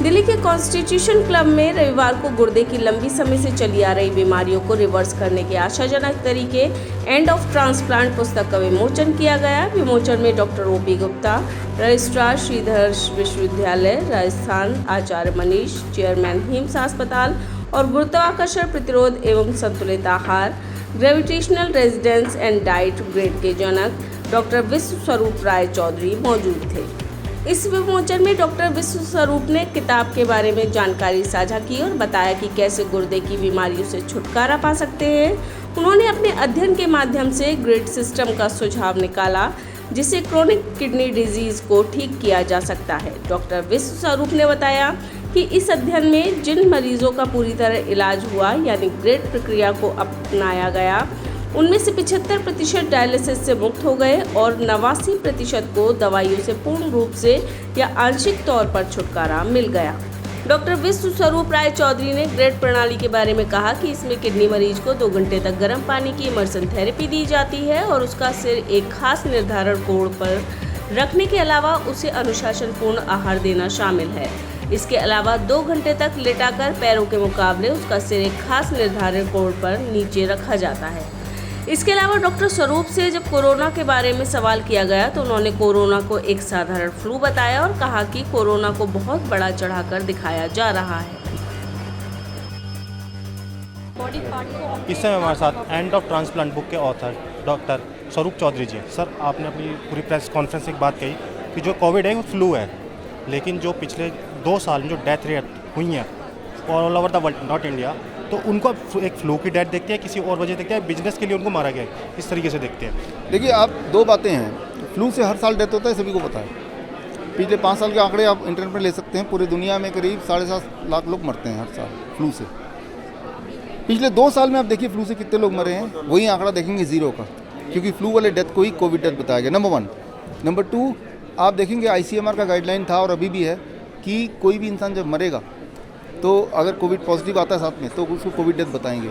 दिल्ली के constitution club में रविवार को गुर्दे की लंबी समय से चली आ रही बीमारियों को रिवर्स करने के आशाजनक तरीके एंड ऑफ ट्रांसप्लांट पुस्तक का विमोचन किया गया। विमोचन में doctor OP Gupta, registrar Shridhar विश्वविद्यालय राजस्थान, आचार्य मनीष, चेयरमैन हिम्स अस्पताल और गुरुत्वाकर्षण प्रतिरोध एवं संतुलित आहार gravitational residence and diet grade के जनक डॉक्टर विश्व स्वरूप राय चौधरी मौजूद थे। इस विमोचन में डॉक्टर विश्व स्वरूप ने किताब के बारे में जानकारी साझा की और बताया कि कैसे गुर्दे की बीमारियों से छुटकारा पा सकते हैं। उन्होंने अपने अध्ययन के माध्यम से ग्रिड सिस्टम का सुझाव निकाला जिससे क्रोनिक किडनी डिजीज को ठीक किया जा सकता है। डॉक्टर विश्व स्वरूप ने बताया कि इस अध्ययन में जिन मरीजों का पूरी तरह इलाज हुआ यानी ग्रिड प्रक्रिया को अपनाया गया उनमें से 75% डायलिसिस से मुक्त हो गए और 89% को दवाइयों से पूर्ण रूप से या आंशिक तौर पर छुटकारा मिल गया। डॉक्टर विश्व स्वरूप राय चौधरी ने ग्रिड प्रणाली के बारे में कहा कि इसमें किडनी मरीज को 2 घंटे तक गर्म पानी की इमर्शन थेरेपी दी जाती है और उसका सिर एक खास निर्धारण कोण पर रखने के अलावा उसे अनुशासनपूर्ण आहार देना शामिल है। इसके अलावा 2 घंटे तक लेटाकर पैरों के मुकाबले उसका सिर एक खास निर्धारित कोण पर नीचे रखा जाता है। इसके अलावा डॉक्टर स्वरूप से जब कोरोना के बारे में सवाल किया गया तो उन्होंने कोरोना को एक साधारण फ्लू बताया और कहा कि कोरोना को बहुत बड़ा चढ़ाकर दिखाया जा रहा है। इस समय हमारे साथ एंड ऑफ ट्रांसप्लांट बुक के ऑथर डॉक्टर स्वरूप चौधरी जी। सर, आपने अपनी पूरी प्रेस कॉन्फ्रेंस में एक बात कही कि जो कोविड है वो फ्लू है, लेकिन जो पिछले 2 साल में जो डेथ रेट हुई हैं all over the world not India, तो उनको एक फ्लू की डेथ देखते हैं, किसी और वजह देखते हैं, बिजनेस के लिए उनको मारा गया है, इस तरीके से देखते हैं। देखिए, आप 2 बातें हैं। फ्लू से हर साल डेथ होता है, सभी को पता है। पिछले 5 साल के आंकड़े आप इंटरनेट पर ले सकते हैं। पूरी दुनिया में करीब 7.5 लाख लोग मरते हैं हर साल फ्लू से। पिछले 2 साल में आप देखिए फ्लू से कितने लोग मरे हैं, वही आंकड़ा देखेंगे 0 का, क्योंकि फ्लू वाले डेथ को ही कोविड डेथ बताया गया, नंबर 1। नंबर 2, आप देखेंगे ICMR का गाइडलाइन था और अभी भी है कि कोई भी इंसान जब मरेगा तो अगर कोविड पॉजिटिव आता है साथ में तो उसको कोविड डेथ बताएंगे।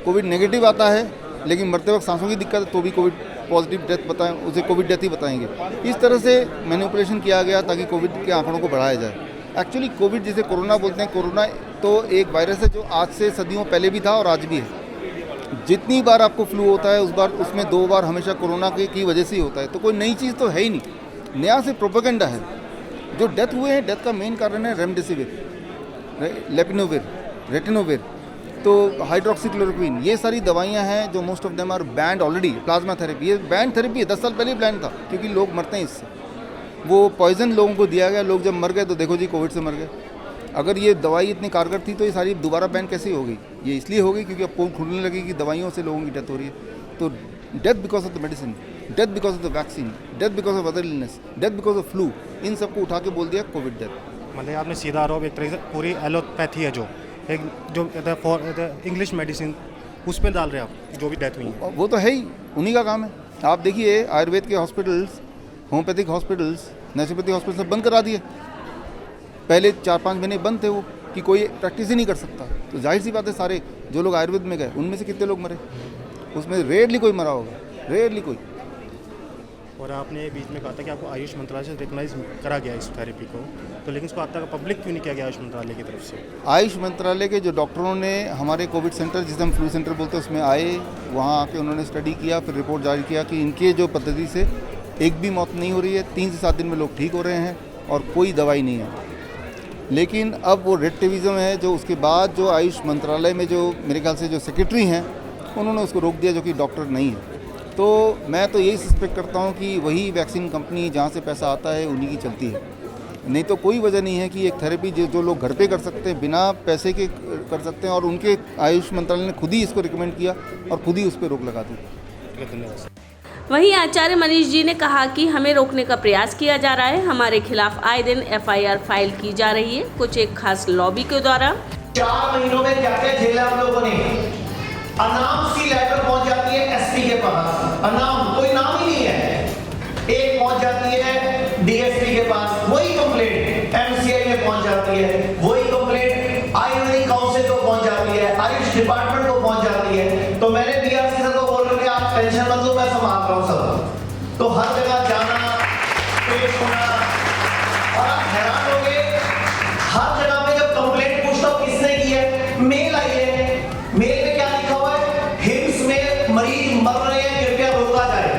कोविड नेगेटिव आता है लेकिन मरते वक्त सांसों की दिक्कत है तो भी कोविड पॉजिटिव डेथ बताएं, उसे कोविड डेथ ही बताएंगे। इस तरह से मैनिपुलेशन किया गया ताकि कोविड के आंकड़ों को बढ़ाया जाए। एक्चुअली कोविड जिसे कोरोना बोलते हैं, कोरोना तो एक वायरस है जो आज से सदियों पहले भी था और आज भी है। जितनी बार आपको फ्लू होता है उस बार उसमें 2 बार हमेशा कोरोना की वजह से ही होता है, तो कोई नई चीज़ तो है ही नहीं, नया से प्रोपेगेंडा है। जो डेथ हुए हैं, डेथ का मेन कारण है रेमडेसिविर, लेपिनोविर, रेटिनोविर, तो हाइड्रोक्सीक्लोरोक्विन, ये सारी दवाइयां हैं जो most of them are banned already. Plasma therapy, ये बैंड थेरेपी है, 10 साल पहले ही बैन था क्योंकि लोग मरते हैं इससे। वो पॉइजन लोगों को दिया गया, लोग जब मर गए तो देखो जी कोविड से मर गए। अगर ये दवाई इतनी कारगर थी तो ये सारी दोबारा बैन कैसे हो गई? ये इसलिए हो गई क्योंकि अब पोल खुलने लगी कि दवाइयों से लोगों की डेथ हो रही है। तो death because of the medicine, death because of the vaccine, death because of other illness, death because of flu, इन सबको उठा के बोल दिया कोविड डेथ। मतलब आपने सीधा आरोप एक तरह से पूरी एलोपैथी है जो इंग्लिश मेडिसिन उस पर डाल रहे हैं आप, जो भी डेथ हुई है वो तो है ही, उन्हीं का काम है। आप देखिए आयुर्वेद के hospitals, homeopathic hospitals, naturopathy hospital सब बंद करा दिए। पहले 4-5 महीने बंद थे वो कि कोई प्रैक्टिस ही नहीं कर सकता। तो जाहिर सी बात है सारे जो लोग आयुर्वेद में गए उनमें से कितने लोग मरे? उसमें रेयरली कोई मरा होगा, रेयरली कोई। और आपने बीच में कहा था कि आपको आयुष मंत्रालय से रिकॉग्नाइज करा गया इस थेरेपी को, तो लेकिन इसको अब तक पब्लिक क्यों नहीं किया गया आयुष मंत्रालय की तरफ से? आयुष मंत्रालय के जो डॉक्टरों ने हमारे कोविड सेंटर, जिसे हम फ्लू सेंटर बोलते हैं, उसमें आए, वहाँ आके उन्होंने स्टडी किया, फिर रिपोर्ट जारी किया कि इनके जो पद्धति से एक भी मौत नहीं हो रही है, 3 से 7 दिन में लोग ठीक हो रहे हैं और कोई दवाई नहीं है। लेकिन अब वो रेटिविज्म है जो उसके बाद जो आयुष मंत्रालय में जो मेरे ख्याल से जो सेक्रेटरी हैं उन्होंने उसको रोक दिया, जो कि डॉक्टर नहीं है। तो मैं तो यही सस्पेक्ट करता हूँ कि वही वैक्सीन कंपनी जहाँ से पैसा आता है उन्हीं की चलती है, नहीं तो कोई वजह नहीं है कि एक थेरेपी जो लोग घर पे कर सकते हैं, बिना पैसे के कर सकते हैं, और उनके आयुष मंत्रालय ने खुद ही इसको रिकमेंड किया और खुद ही उस पर रोक लगा दी। धन्यवाद। वहीं आचार्य मनीष जी ने कहा कि हमें रोकने का प्रयास किया जा रहा है, हमारे खिलाफ आए दिन FIR फाइल की जा रही है, कुछ एक खास लॉबी के द्वारा। 4 महीनों में क्या-क्या झेला हम लोगों ने। अनाउंस की लेटर पहुंच जाती है SP के पास, अनाउंस कोई नाम ही नहीं है, एक पहुंच जाती है डीएसपी के पास, वही कंप्लेंट एमसीआई में पहुंच जाती है, वही कंप्लेंट आयुर्वेदिक काउंसिल को पहुंच जाती है, आयुष डिपार्टमेंट को पहुंच जाती है। तो मैंने बीआरसी सर को बोल रहा आप टेंशन मत लो, मैं संभाल रहा हूं सब। तो हर जगह जाना, पेश होना, और आप हैरान होंगे हर जगह पे जब कंप्लेंट पूछता हूं किसने की है, मेल आई है, मेल में क्या लिखा हुआ है, हिम्स में मरीज मर रहे हैं, कृपया रोका जाए।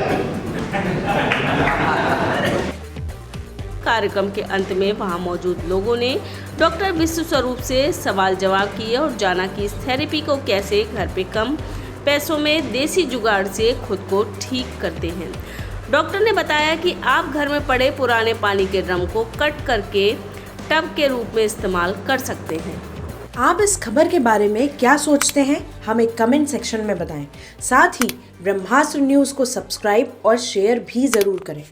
कार्यक्रम के अंत में वहां मौजूद लोगों ने डॉक्टर विश्व स्वरूप से सवाल जवाब किए और जाना कि इस थेरेपी को कैसे घर पे कम पैसों में देसी जुगाड़ से खुद को ठीक करते हैं। डॉक्टर ने बताया कि आप घर में पड़े पुराने पानी के ड्रम को कट करके टब के रूप में इस्तेमाल कर सकते हैं। आप इस खबर के बारे में क्या सोचते हैं, हमें कमेंट सेक्शन में बताएं। साथ ही ब्रह्मास्त्र न्यूज़ को सब्सक्राइब और शेयर भी ज़रूर करें।